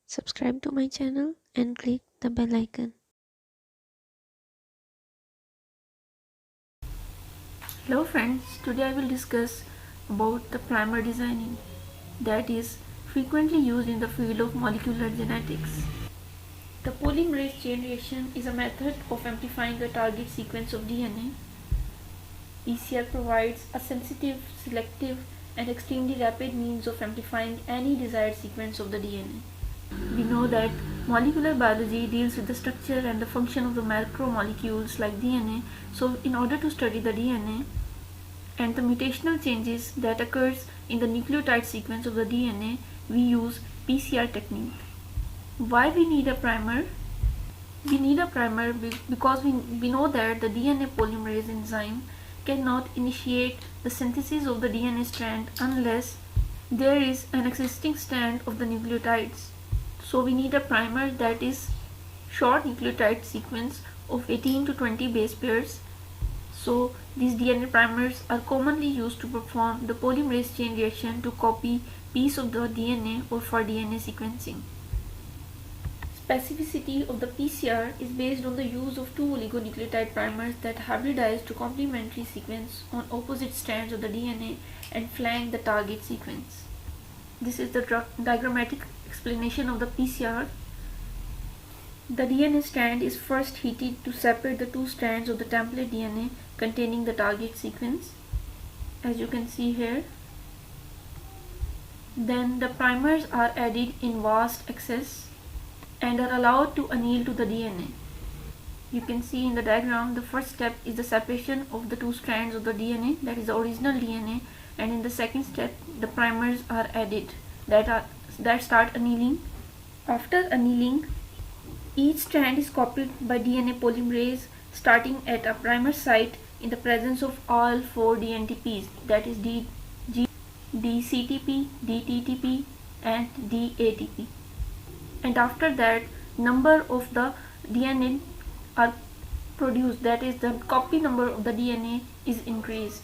Subscribe to my channel and click the bell icon. Hello friends, today I will discuss about the primer designing that is frequently used in the field of molecular genetics. The polymerase chain reaction is a method of amplifying a target sequence of DNA. PCR provides a sensitive, selective and extremely rapid means of amplifying any desired sequence of the DNA. We know that molecular biology deals with the structure and the function of the macromolecules like DNA. So in order to study the DNA, and the mutational changes that occurs in the nucleotide sequence of the DNA, we use PCR technique. Why we need a primer? We need a primer because we know that the DNA polymerase enzyme cannot initiate the synthesis of the DNA strand unless there is an existing strand of the nucleotides. So we need a primer that is short nucleotide sequence of 18 to 20 base pairs. So these DNA primers are commonly used to perform the polymerase chain reaction to copy piece of the DNA or for DNA sequencing. Specificity of the PCR is based on the use of two oligonucleotide primers that hybridize to complementary sequence on opposite strands of the DNA and flank the target sequence. This is the diagrammatic explanation of the PCR. The DNA strand is first heated to separate the two strands of the template DNA containing the target sequence, as you can see here. Then the primers are added in vast excess and are allowed to anneal to the DNA. You can see in the diagram the first step is the separation of the two strands of the DNA, that is the original DNA, and in the second step the primers are added that start annealing. After annealing, each strand is copied by DNA polymerase starting at a primer site in the presence of all four DNTPs, that is DCTP, DTTP and DATP. And after that, number of the DNA are produced, that is the copy number of the DNA is increased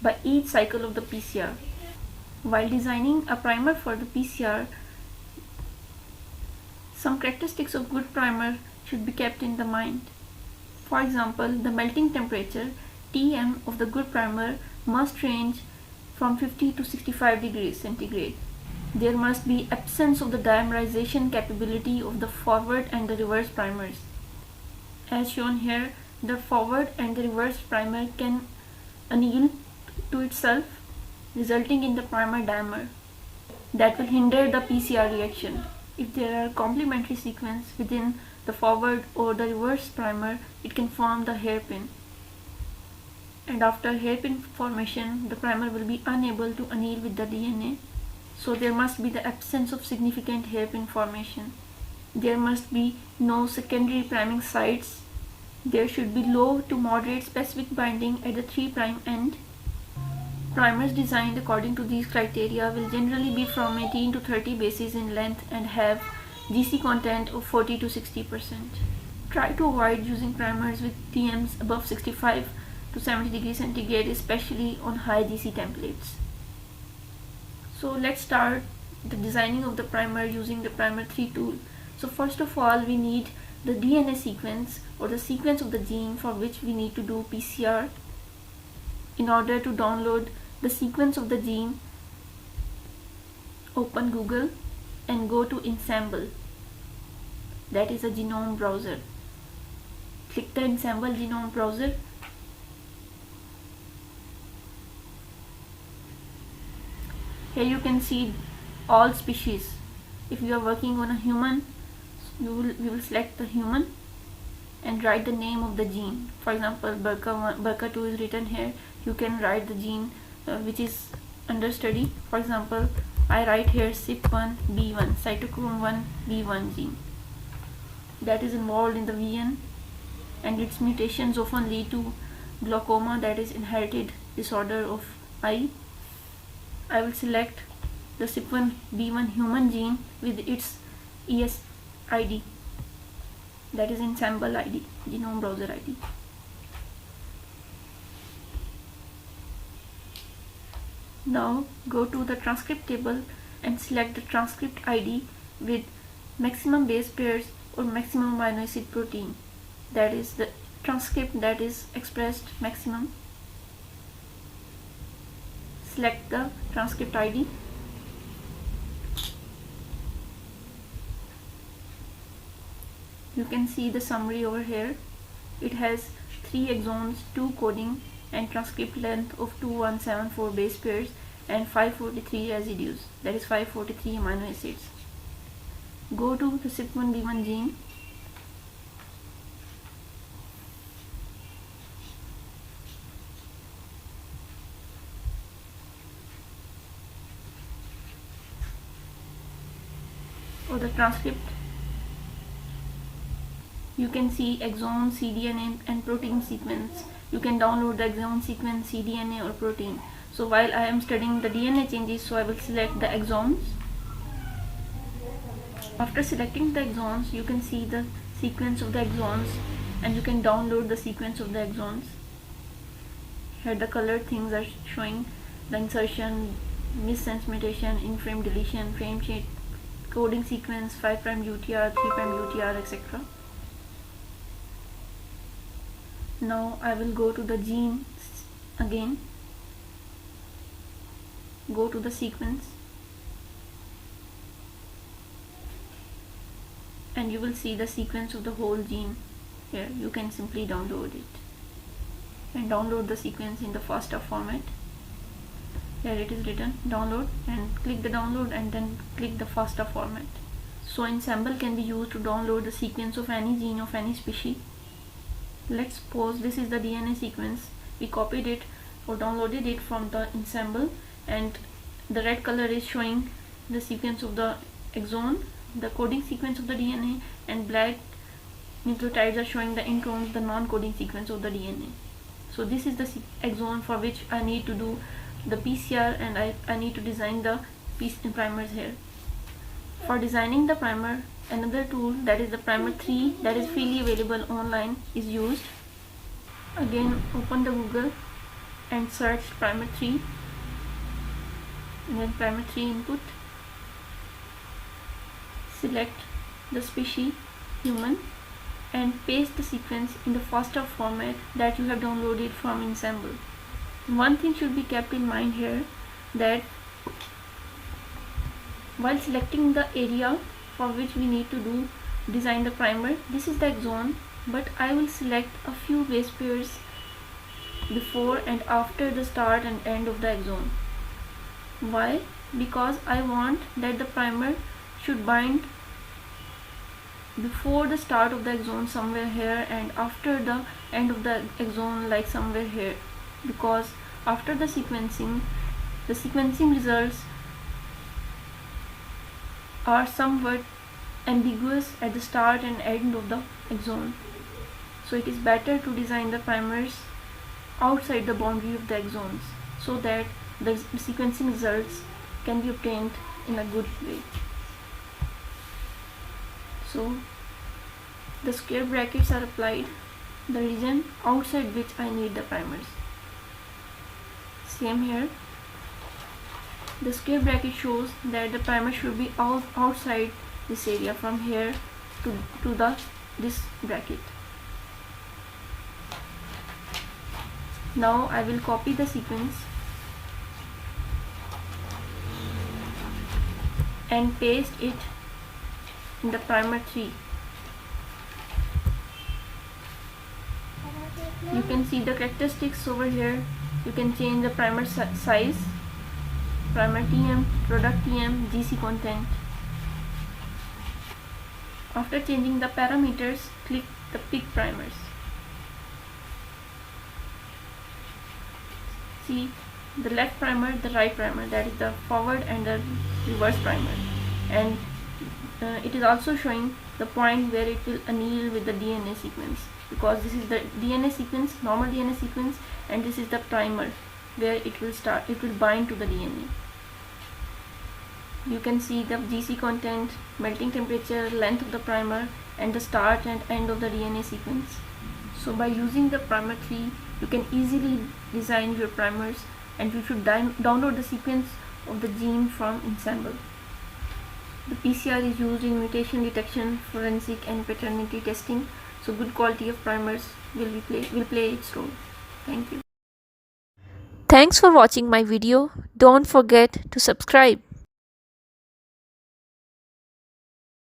by each cycle of the PCR. While designing a primer for the PCR, some characteristics of good primer should be kept in the mind. For example, the melting temperature Tm of the good primer must range from 50 to 65 degrees centigrade. There must be absence of the dimerization capability of the forward and the reverse primers. As shown here, the forward and the reverse primer can anneal to itself, resulting in the primer dimer that will hinder the PCR reaction. If there are complementary sequence within the forward or the reverse primer, it can form the hairpin. And after hairpin formation, the primer will be unable to anneal with the DNA. So there must be the absence of significant hairpin formation. There must be no secondary priming sites. There should be low to moderate specific binding at the 3' end. Primers designed according to these criteria will generally be from 18 to 30 bases in length and have GC content of 40 to 60%. Try to avoid using primers with TMs above 65 to 70 degrees centigrade, especially on high GC templates. So let's start the designing of the primer using the primer 3 tool. So first of all, we need the DNA sequence or the sequence of the gene for which we need to do PCR. In order to download the sequence of the gene, open Google and go to Ensembl, that is a genome browser. Click the Ensembl genome browser. Here you can see all species. If you are working on a human, we will select the human and write the name of the gene. For example, BRCA2 is written here. You can write the gene which is under study. For example, I write here CYP1B1, cytochrome 1B1 gene that is involved in the VN, and its mutations often lead to glaucoma, that is inherited disorder of eye. I will select the CYP1B1 human gene with its ESID, that is Ensembl ID, genome browser ID. Now go to the transcript table and select the transcript ID with maximum base pairs or maximum amino acid protein, that is the transcript that is expressed maximum. Select the transcript ID. You can see the summary over here. It has 3 exons, 2 coding and transcript length of 2174 base pairs and 543 residues, that is 543 amino acids. Go to the CYP1B1 gene. Or the transcript. You can see exon, cDNA and protein sequence. You can download the exon sequence, cDNA or protein. So while I am studying the DNA changes, so I will select the exons. After selecting the exons, you can see the sequence of the exons and you can download the sequence of the exons. Here the colored things are showing the insertion, missense mutation, in-frame deletion, frame change, coding sequence, 5' UTR, 3' UTR, etc. Now I will go to the gene again. Go to the sequence and you will see the sequence of the whole gene. Here you can simply download it and download the sequence in the FASTA format. Here it is written download, and click the download and then click the FASTA format. So Ensembl can be used to download the sequence of any gene of any species. Let's suppose this is the DNA sequence. We copied it or downloaded it from the Ensembl, and the red color is showing the sequence of the exon, the coding sequence of the DNA, and black nucleotides are showing the introns, the non-coding sequence of the DNA. So this is the exon for which I need to do the PCR, and I need to design the primers here. For designing the primer, another tool, that is the Primer 3, that is freely available online, is used. Again, open the Google and search Primer 3 and then Primer 3 input. Select the species human and paste the sequence in the FASTA format that you have downloaded from Ensembl. One thing should be kept in mind here, that while selecting the area for which we need to design the primer, this is the exon, but I will select a few base pairs before and after the start and end of the exon. Why? Because I want that the primer should bind before the start of the exon somewhere here and after the end of the exon like somewhere here, because after the sequencing results are somewhat ambiguous at the start and end of the exon. So it is better to design the primers outside the boundary of the exons so that the sequencing results can be obtained in a good way. So the square brackets are applied, the region outside which I need the primers. Same here, the square bracket shows that the primer should be outside this area, from here to this bracket. Now I will copy the sequence and paste it in the Primer 3. You can see the characteristics over here. You can change the primer size, primer TM, product TM, GC content. After changing the parameters, click the pick primers. See the left primer, the right primer, that is the forward and the reverse primer, and it is also showing the point where it will anneal with the DNA sequence, because this is the DNA sequence, normal DNA sequence, and this is the primer where it will bind to the DNA. You can see the GC content, melting temperature, length of the primer, and the start and end of the DNA sequence. So by using the Primer 3, you can easily design your primers, and you should download the sequence of the gene from Ensembl. The PCR is used in mutation detection, forensic and paternity testing, so good quality of primers will play its role. Thank you. Thanks for watching my video. Don't forget to subscribe.